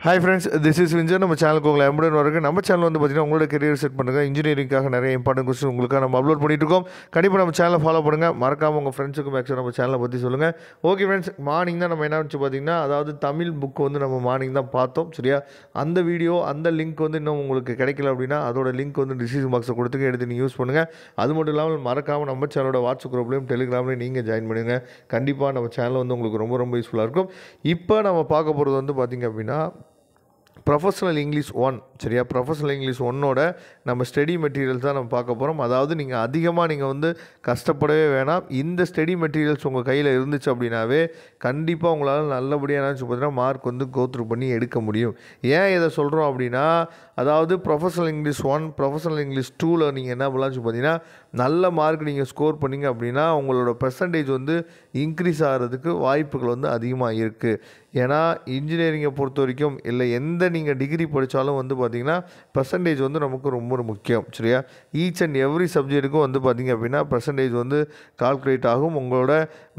Hi friends, this is விஞ்சர். நம்ம சேனலுக்கு உங்களை எம்புடன் வரக்கு நம்ம சேனல் வந்து பார்த்தீங்கன்னா உங்களோட கெரியர் செட் பண்ணுங்கள். இன்ஜினியரிங்காக நிறைய இம்பார்ட்டன்ட் கொஸ்டின் உங்களுக்காக நம்ம அப்லோட் பண்ணிட்டு இருக்கோம். கண்டிப்பாக நம்ம சேனலை ஃபாலோ பண்ணுங்கள். மறக்காமல் உங்கள் ஃப்ரெண்ட்ஸுக்கு மேக்ஸிமம் நம்ம சேனலை பற்றி சொல்லுங்கள். ஓகே ஃப்ரெண்ட்ஸ், மார்னிங் தான் நம்ம என்ன வச்சு பார்த்தீங்கன்னா, அதாவது தமிழ் புக் வந்து நம்ம மார்னிங் தான் பார்த்தோம். சரியா, அந்த வீடியோ அந்த லிங்க் வந்து இன்னும் உங்களுக்கு கிடைக்கல அப்படின்னா அதோட லிங்க் வந்து டிஸ்கிரிப்ஷன் பாக்ஸில் கொடுத்துக்க எடுத்து நீங்கள் யூஸ் பண்ணுங்கள். அது மட்டும் இல்லாமல் மறக்காமல் நம்ம சேனலோட வாட்ஸ்அப் குரூப்லையும் டெலிகிராம்லையும் நீங்கள் ஜாயின் பண்ணுங்கள். கண்டிப்பாக நம்ம சேனல் வந்து உங்களுக்கு ரொம்ப ரொம்ப யூஸ்ஃபுல்லாக இருக்கும். இப்போ நம்ம பார்க்க போகிறது வந்து பார்த்திங்க அப்படின்னா ப்ரொஃபஷனல் இங்கிலீஷ் 1. சரியா, ப்ரொஃபஷனல் இங்கிலீஷ் 1ஓட நம்ம ஸ்டடி மெட்டீரியல்ஸ் தான் நம்ம பார்க்க போகிறோம். அதாவது நீங்கள் அதிகமாக வந்து கஷ்டப்படவே வேணாம். இந்த ஸ்டடி மெட்டீரியல்ஸ் உங்கள் கையில் இருந்துச்சு அப்படின்னாவே கண்டிப்பாக உங்களால் நல்லபடியாக பார்த்தீங்கன்னா மார்க் வந்து கோத்ரூ பண்ணி எடுக்க முடியும். ஏன் இதை சொல்கிறோம் அப்படின்னா, அதாவது ப்ரொஃபஷனல் இங்கிலீஷ் 1, ப்ரொஃபஷனல் இங்கிலீஷ் 2ல் நீங்கள் என்ன பண்ணலாம்னு பார்த்தீங்கன்னா, நல்ல மார்க் நீங்கள் ஸ்கோர் பண்ணிங்க அப்படின்னா உங்களோட பெர்சன்டேஜ் வந்து இன்க்ரீஸ் ஆகிறதுக்கு வாய்ப்புகள் வந்து அதிகமாக இருக்குது. ஏன்னா இன்ஜினியரிங்கை பொறுத்த வரைக்கும் இல்லை எந்த நீங்கள் டிகிரி படித்தாலும் வந்து பார்த்திங்கன்னா பெர்சன்டேஜ் வந்து நமக்கு ரொம்ப முக்கியம். சரியா, ஈச் அண்ட் எவ்ரி சப்ஜெக்ட்டுக்கும் வந்து பார்த்திங்க அப்படின்னா பெர்சன்டேஜ் வந்து கால்குலேட் ஆகும். உங்களோட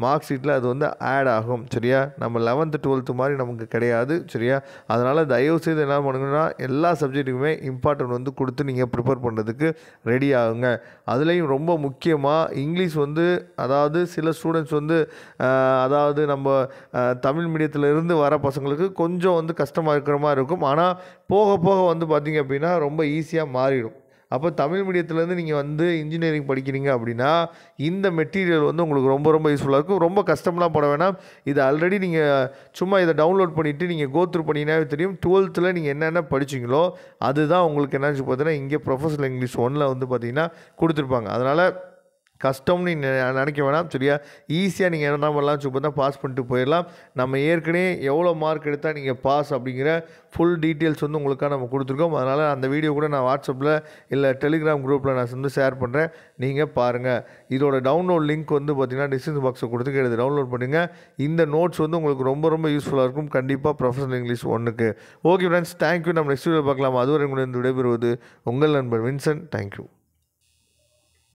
மார்க் ஷீட்டில் அது வந்து ஆட் ஆகும். சரியா, நம்ம 11th 12th மாதிரி நமக்கு கிடையாது. சரியா, அதனால் தயவுசெய்து என்ன பண்ணுங்கன்னா எல்லா சப்ஜெக்ட்டுக்குமே இம்பார்ட்டன்ட் வந்து கொடுத்து நீங்கள் ப்ரிப்பேர் பண்ணுறதுக்கு ரெடி ஆகுங்க. அதுலேயும் ரொம்ப முக்கியமாக இங்கிலீஷ் வந்து, அதாவது சில ஸ்டூடெண்ட்ஸ் வந்து அதாவது நம்ம தமிழ் மீடியத்தில் இருந்து வர பசங்களுக்கு கொஞ்சம் வந்து கஷ்டமாக இருக்கிற மாதிரி இருக்கும். ஆனால் போக போக வந்து பார்த்திங்க அப்படின்னா ரொம்ப ஈஸியாக மாறிடும். அப்போ தமிழ் மீடியத்துலேருந்து நீங்கள் வந்து இன்ஜினியரிங் படிக்கிறீங்க அப்படின்னா இந்த மெட்டீரியல் வந்து உங்களுக்கு ரொம்ப ரொம்ப யூஸ்ஃபுல்லாக இருக்கும். ரொம்ப கஷ்டம்லாம் பட வேணாம். இது ஆல்ரெடி நீங்கள் சும்மா இதை டவுன்லோட் பண்ணிவிட்டு நீங்கள் கோத்ரூ பண்ணிங்கனாவே தெரியும். 12th நீங்கள் என்னென்ன படிச்சிங்களோ அதுதான் உங்களுக்கு என்னன்னு பார்த்தீங்கன்னா இங்கே ப்ரொஃபஷனல் இங்கிலீஷ் 1ல் வந்து பார்த்திங்கன்னா கொடுத்துருப்பாங்க. அதனால் கஷ்டம்னு நினைக்க வேணாம். சரியா, ஈஸியாக நீங்கள் என்ன பண்ணலாம் பார்த்தா பாஸ் பண்ணிட்டு போயிடலாம். நம்ம ஏற்கனவே எவ்வளோ மார்க் எடுத்தால் நீங்கள் பாஸ் அப்படிங்கிற ஃபுல் டீட்டெயில்ஸ் வந்து உங்களுக்காக நம்ம கொடுத்துருக்கோம். அதனால் அந்த வீடியோ கூட நான் வாட்ஸ்அப்பில் இல்லை டெலிகிராம் குரூப்பில் நான் வந்து ஷேர் பண்ணுறேன். நீங்கள் பாருங்கள். இதோட டவுன்லோட் லிங்க் வந்து பார்த்திங்கன்னா டிஸ்கிரிப்ஷன் பாக்ஸில் கொடுத்து எடுத்து டவுன்லோட் பண்ணுங்கள். இந்த நோட்ஸ் வந்து உங்களுக்கு ரொம்ப ரொம்ப யூஸ்ஃபுல்லாக இருக்கும் கண்டிப்பாக ப்ரொஃபஷனல் இங்கிலீஷ் 1க்கு. Okay friends, thank you. நம்ம நெக்ஸ்ட் வீடியோ பார்க்கலாம். அதுவரை உங்களிடம் விடைபெறுவது உங்கள் நண்பர் வின்சென்ட். தேங்க்யூ.